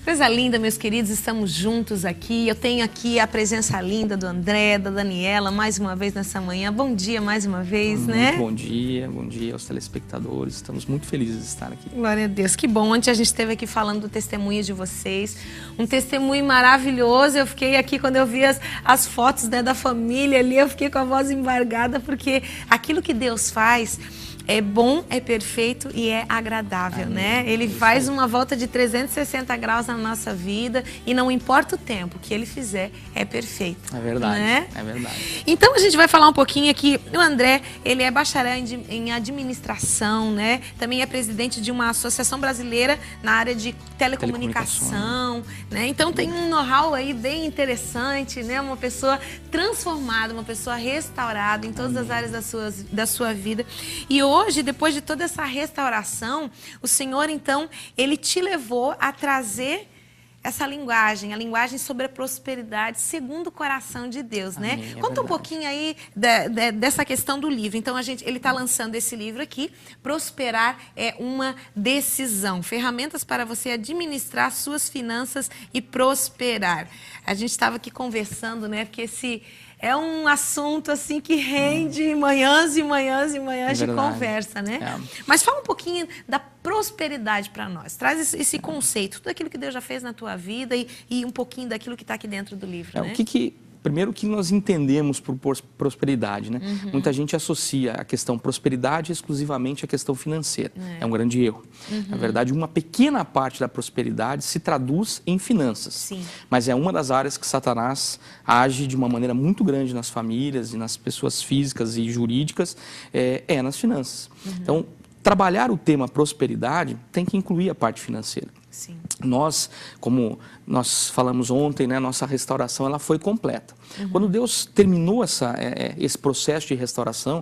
Coisa linda, meus queridos, estamos juntos aqui. Eu tenho aqui a presença linda do André, da Daniela, mais uma vez nessa manhã. Bom dia mais uma vez, né? Bom dia aos telespectadores. Estamos muito felizes de estar aqui. Glória a Deus, que bom. Ontem a gente esteve aqui falando do testemunho de vocês, um testemunho maravilhoso. Eu fiquei aqui, quando eu vi as fotos, né, da família ali, eu fiquei com a voz embargada, porque aquilo que Deus faz é bom, é perfeito e é agradável, né? Ele faz uma volta de 360 graus na nossa vida e não importa o tempo, o que ele fizer é perfeito. É verdade, né? é verdade. Então a gente vai falar um pouquinho aqui. O André, ele é bacharel em administração, né? Também é presidente de uma associação brasileira na área de telecomunicação, né? Então tem um know-how aí bem interessante, né? Uma pessoa transformada, uma pessoa restaurada em todas as áreas da sua vida. E hoje, depois de toda essa restauração, o Senhor, então, Ele te levou a trazer essa linguagem, a linguagem sobre a prosperidade segundo o coração de Deus, né? Amém, Conta um pouquinho aí dessa questão do livro. Então, ele está lançando esse livro aqui, Prosperar é uma Decisão. Ferramentas para você administrar suas finanças e prosperar. A gente estava aqui conversando, né? Porque esse é um assunto assim que rende manhãs e manhãs e manhãs de conversa, né? Mas fala um pouquinho da prosperidade para nós. Traz esse conceito, tudo aquilo que Deus já fez na tua vida e um pouquinho daquilo que está aqui dentro do livro, né? Primeiro, o que nós entendemos por prosperidade, né? Muita gente associa a questão prosperidade exclusivamente à questão financeira. É um grande erro. Na verdade, uma pequena parte da prosperidade se traduz em finanças. Sim. Mas é uma das áreas que Satanás age de uma maneira muito grande nas famílias e nas pessoas físicas e jurídicas, nas finanças. Então, trabalhar o tema prosperidade tem que incluir a parte financeira. Sim. Nós, como nós falamos ontem, né, nossa restauração ela foi completa. Quando Deus terminou esse processo de restauração,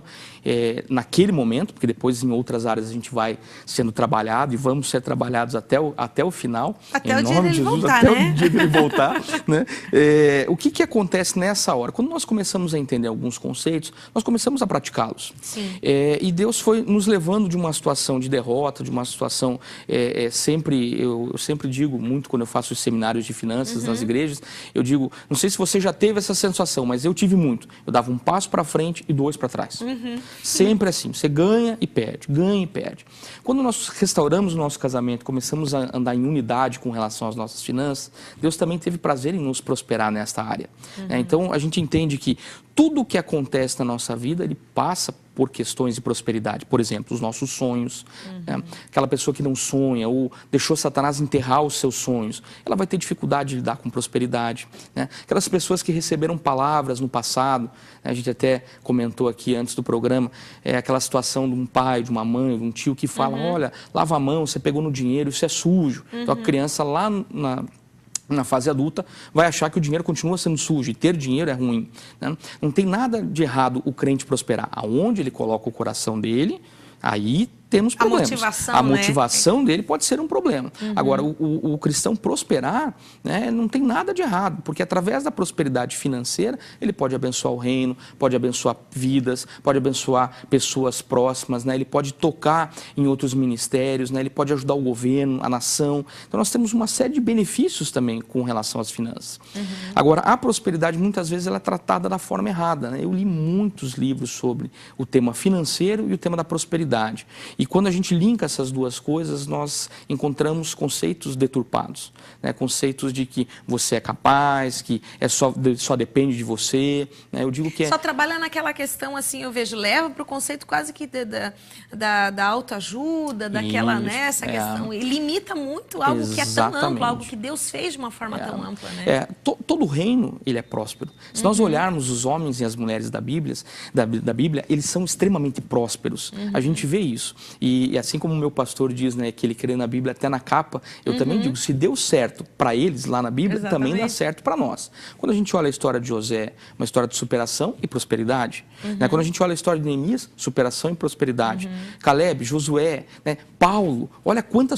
naquele momento, porque depois em outras áreas a gente vai sendo trabalhado e vamos ser trabalhados até o final. Até o dia dele voltar, né? Até o dia dele voltar, né? O que acontece nessa hora? Quando nós começamos a entender alguns conceitos, nós começamos a praticá-los. E Deus foi nos levando de uma situação de derrota, de uma situação eu sempre digo muito quando eu faço os seminários de finanças nas igrejas, eu digo, não sei se você já teve essa sensação, mas eu tive muito. Eu dava um passo para frente e dois para trás. Sempre assim, você ganha e perde, ganha e perde. Quando nós restauramos o nosso casamento, começamos a andar em unidade com relação às nossas finanças, Deus também teve prazer em nos prosperar nesta área. Então, a gente entende que tudo o que acontece na nossa vida, ele passa por questões de prosperidade. Por exemplo, os nossos sonhos. Aquela pessoa que não sonha ou deixou Satanás enterrar os seus sonhos, ela vai ter dificuldade de lidar com prosperidade. Aquelas pessoas que receberam palavras no passado, a gente até comentou aqui antes do programa, aquela situação de um pai, de uma mãe, de um tio que fala, olha, lava a mão, você pegou no dinheiro, isso é sujo. Então a criança lá na fase adulta, vai achar que o dinheiro continua sendo sujo e ter dinheiro é ruim. Né? Não tem nada de errado o crente prosperar. Aonde ele coloca o coração dele, aí temos problemas. A motivação dele pode ser um problema. Agora, o cristão prosperar, né, não tem nada de errado, porque através da prosperidade financeira, ele pode abençoar o reino, pode abençoar vidas, pode abençoar pessoas próximas, né, ele pode tocar em outros ministérios, né, ele pode ajudar o governo, a nação. Então, nós temos uma série de benefícios também com relação às finanças. Agora, a prosperidade, muitas vezes, ela é tratada da forma errada. Né? Eu li muitos livros sobre o tema financeiro e o tema da prosperidade. E quando a gente linka essas duas coisas, nós encontramos conceitos deturpados, né? Conceitos de que você é capaz, que só depende de você. Né? Eu digo que só trabalha naquela questão, assim, eu vejo, leva para o conceito quase que da autoajuda, daquela, né, essa questão. E limita muito algo que é tão amplo, algo que Deus fez de uma forma tão ampla. Né? Todo reino, ele é próspero. Se nós olharmos os homens e as mulheres da Bíblia, eles são extremamente prósperos. A gente vê isso. E assim como o meu pastor diz, né, que ele crê na Bíblia até na capa, eu também digo, se deu certo para eles lá na Bíblia, também dá certo para nós. Quando a gente olha a história de José, uma história de superação e prosperidade. Né? Quando a gente olha a história de Neemias, superação e prosperidade. Caleb, Josué, né? Paulo, olha quanta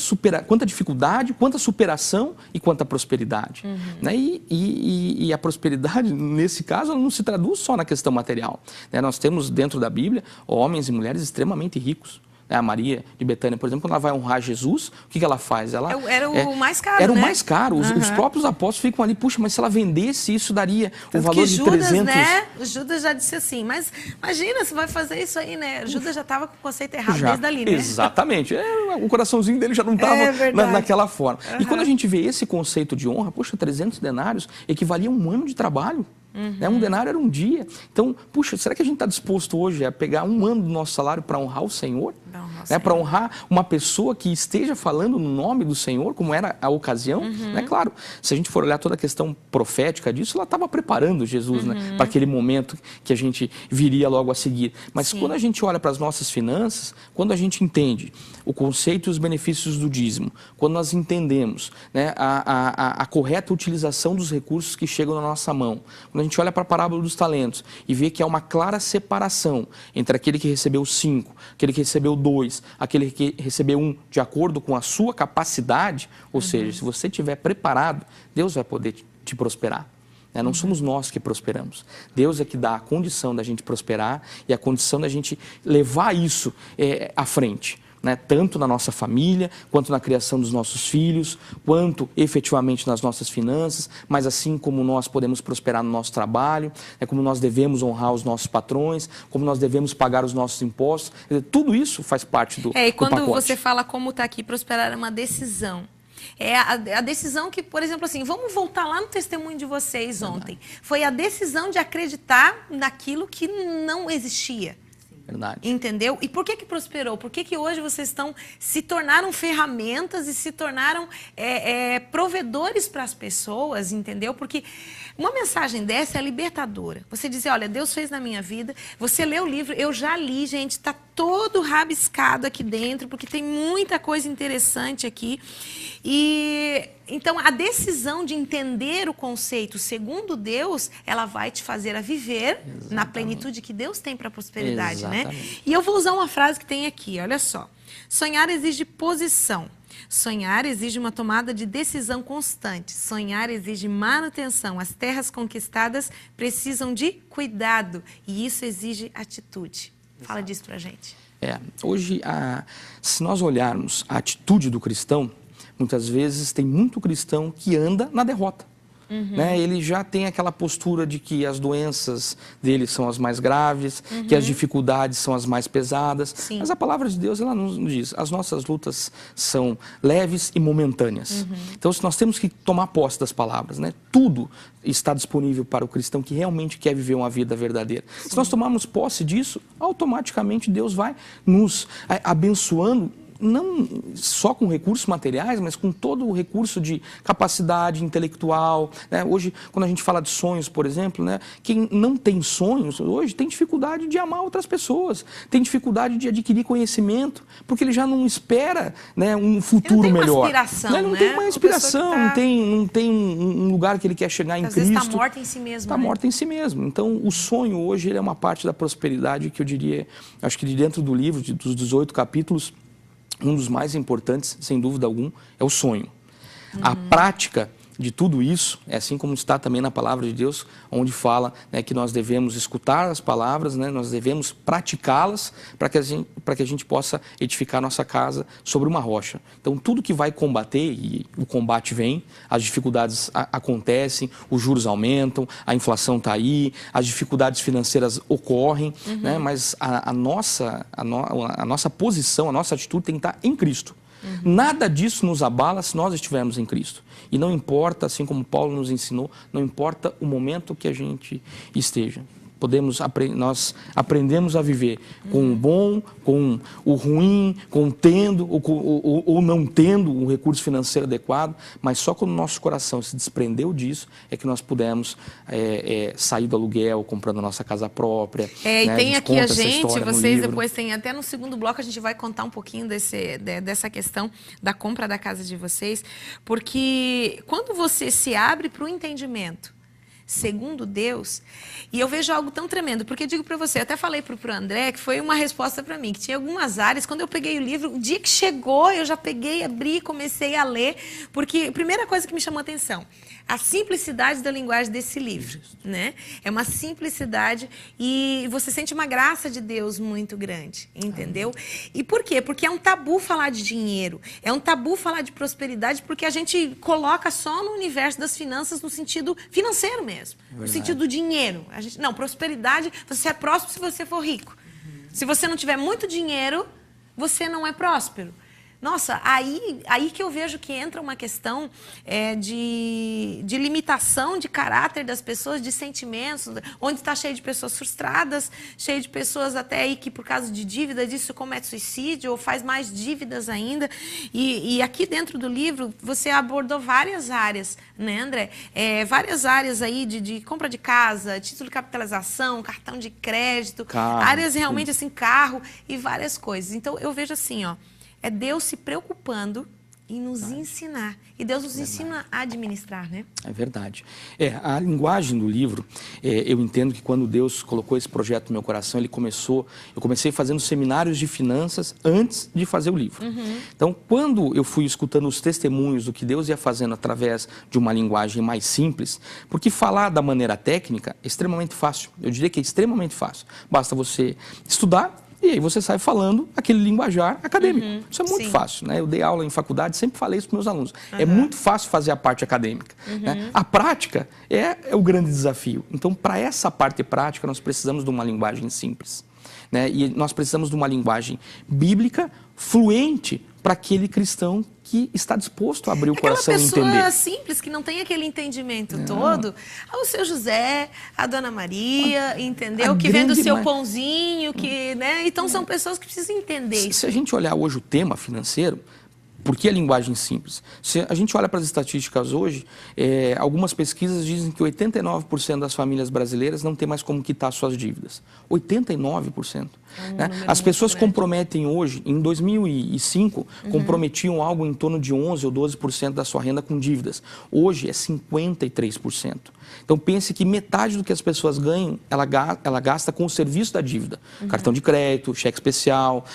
dificuldade, quanta superação e quanta prosperidade. Né? E a prosperidade, nesse caso, ela não se traduz só na questão material. Né? Nós temos dentro da Bíblia homens e mulheres extremamente ricos. A Maria de Betânia, por exemplo, quando ela vai honrar Jesus, o que ela faz? Era o mais caro, Era né? o mais caro. Os próprios apóstolos ficam ali, puxa, mas se ela vendesse, isso daria o valor de Judas, 300... né? Judas já disse assim, mas imagina, você vai fazer isso aí, né? Judas já estava com o conceito errado desde ali, né? Exatamente. O coraçãozinho dele já não estava naquela forma. E quando a gente vê esse conceito de honra, puxa, 300 denários equivalia a um ano de trabalho. Né? Um denário era um dia. Então, puxa, será que a gente está disposto hoje a pegar um ano do nosso salário para honrar o Senhor? Né? Para honrar uma pessoa que esteja falando no nome do Senhor, como era a ocasião? Né? Claro, se a gente for olhar toda a questão profética disso, ela estava preparando Jesus, né? Para aquele momento que a gente viria logo a seguir. Mas quando a gente olha para as nossas finanças, quando a gente entende o conceito e os benefícios do dízimo, quando nós entendemos, né, a correta utilização dos recursos que chegam na nossa mão, quando a gente olha para a parábola dos talentos e vê que há uma clara separação entre aquele que recebeu 5, aquele que recebeu 2, aquele que recebeu 1, de acordo com a sua capacidade, ou seja, se você estiver preparado, Deus vai poder te prosperar. Não somos nós que prosperamos. Deus é que dá a condição da gente prosperar e a condição da gente levar isso à frente. Né? Tanto na nossa família, quanto na criação dos nossos filhos, quanto efetivamente nas nossas finanças, mas assim como nós podemos prosperar no nosso trabalho, como nós devemos honrar os nossos patrões, como nós devemos pagar os nossos impostos, tudo isso faz parte do pacote. E quando você fala como está aqui, prosperar é uma decisão. É a decisão que, por exemplo, assim, vamos voltar lá no testemunho de vocês ontem. Foi a decisão de acreditar naquilo que não existia. Verdade. Entendeu? E por que prosperou? Por que hoje vocês se tornaram ferramentas e se tornaram provedores para as pessoas, entendeu? Porque uma mensagem dessa é libertadora. Você dizer, olha, Deus fez na minha vida, você lê o livro, eu já li, gente, está todo rabiscado aqui dentro, porque tem muita coisa interessante aqui. E então a decisão de entender o conceito segundo Deus, ela vai te fazer a viver na plenitude que Deus tem para a prosperidade, né? E eu vou usar uma frase que tem aqui, olha só. Sonhar exige posição. Sonhar exige uma tomada de decisão constante. Sonhar exige manutenção. As terras conquistadas precisam de cuidado e isso exige atitude. Fala disso pra gente. Hoje, se nós olharmos a atitude do cristão, muitas vezes tem muito cristão que anda na derrota. Né? Ele já tem aquela postura de que as doenças dele são as mais graves, que as dificuldades são as mais pesadas. Sim. Mas a palavra de Deus, ela nos diz, as nossas lutas são leves e momentâneas. Então, nós temos que tomar posse das palavras, né? Tudo está disponível para o cristão que realmente quer viver uma vida verdadeira. Sim. Se nós tomarmos posse disso, automaticamente Deus vai nos abençoando, não só com recursos materiais, mas com todo o recurso de capacidade intelectual. Né? Hoje, quando a gente fala de sonhos, por exemplo, né? Quem não tem sonhos, hoje tem dificuldade de amar outras pessoas, tem dificuldade de adquirir conhecimento, porque ele já não espera, né, um futuro melhor. Ele não tem uma inspiração, não tem um lugar que ele quer chegar em Cristo. Às vezes está morto em si mesmo. Está morto em si mesmo. Então, o sonho hoje ele é uma parte da prosperidade que eu diria, acho que de dentro do livro, dos 18 capítulos, um dos mais importantes, sem dúvida alguma, é o sonho. A prática de tudo isso, é assim como está também na palavra de Deus, onde fala, né, que nós devemos escutar as palavras, né, nós devemos praticá-las para que a gente possa edificar nossa casa sobre uma rocha. Então, tudo que vai combater, e o combate vem, as dificuldades acontecem, os juros aumentam, a inflação está aí, as dificuldades financeiras ocorrem, né, mas a nossa posição, a nossa atitude tem que estar em Cristo. Nada disso nos abala se nós estivermos em Cristo. E não importa, assim como Paulo nos ensinou, não importa o momento que a gente esteja. Nós aprendemos a viver com o bom, com o ruim, com tendo ou não tendo um recurso financeiro adequado, mas só quando o nosso coração se desprendeu disso é que nós pudemos sair do aluguel, comprando a nossa casa própria. E né? Tem aqui a gente, vocês depois tem, até no segundo bloco a gente vai contar um pouquinho dessa questão da compra da casa de vocês, porque quando você se abre para o entendimento segundo Deus, e eu vejo algo tão tremendo, porque eu digo para você, eu até falei para o André, que foi uma resposta para mim, que tinha algumas áreas, quando eu peguei o livro, o dia que chegou, eu já peguei, abri, comecei a ler, porque a primeira coisa que me chamou a atenção, a simplicidade da linguagem desse livro, né? É uma simplicidade e você sente uma graça de Deus muito grande, entendeu? E por quê? Porque é um tabu falar de dinheiro, é um tabu falar de prosperidade, porque a gente coloca só no universo das finanças no sentido financeiro mesmo, no sentido do dinheiro. Não, prosperidade, você é próspero se você for rico. Se você não tiver muito dinheiro, você não é próspero. Nossa, aí que eu vejo que entra uma questão de limitação de caráter das pessoas, de sentimentos, onde está cheio de pessoas frustradas, cheio de pessoas até aí que por causa de dívida disso comete suicídio ou faz mais dívidas ainda. E aqui dentro do livro você abordou várias áreas, né, André? Várias áreas aí de compra de casa, título de capitalização, cartão de crédito, áreas realmente assim, carro e várias coisas. Então eu vejo assim, ó. É Deus se preocupando em nos ensinar. E Deus nos ensina a administrar, né? É verdade. A linguagem do livro, eu entendo que quando Deus colocou esse projeto no meu coração, eu comecei fazendo seminários de finanças antes de fazer o livro. Então, quando eu fui escutando os testemunhos do que Deus ia fazendo através de uma linguagem mais simples, porque falar da maneira técnica é extremamente fácil. Eu diria que é extremamente fácil. Basta você estudar, e aí você sai falando aquele linguajar acadêmico. Isso é muito fácil, né? Eu dei aula em faculdade, sempre falei isso para meus alunos. É muito fácil fazer a parte acadêmica. Né? A prática é o grande desafio. Então, para essa parte prática, nós precisamos de uma linguagem simples. Né? E nós precisamos de uma linguagem bíblica, fluente, para aquele cristão que está disposto a abrir o coração e entender. Aquela pessoa simples, que não tem aquele entendimento todo. O seu José, a dona Maria, entendeu? Que vende o seu pãozinho, que, né? Então são pessoas que precisam entender isso. Se a gente olhar hoje o tema financeiro, por que a linguagem simples? Se a gente olha para as estatísticas hoje, algumas pesquisas dizem que 89% das famílias brasileiras não tem mais como quitar suas dívidas. 89%. Né? As pessoas comprometem hoje, em 2005, comprometiam algo em torno de 11% ou 12% da sua renda com dívidas. Hoje é 53%. Então pense que metade do que as pessoas ganham, ela gasta com o serviço da dívida. Cartão de crédito, cheque especial,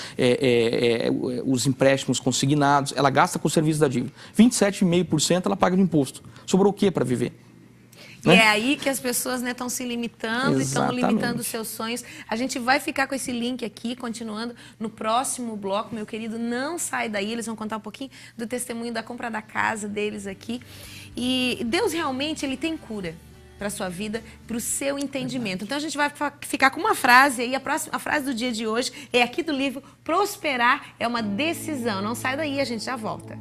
os empréstimos consignados, ela gasta com o serviço da dívida. 27,5% ela paga de imposto. Sobrou o que para viver? Né? É aí que as pessoas estão se limitando, estão limitando os seus sonhos. A gente vai ficar com esse link aqui, continuando no próximo bloco. Meu querido, não sai daí, eles vão contar um pouquinho do testemunho da compra da casa deles aqui. E Deus realmente, Ele tem cura para a sua vida, para o seu entendimento. Então a gente vai ficar com uma frase aí, a frase do dia de hoje é aqui do livro: prosperar é uma decisão. Não sai daí, a gente já volta.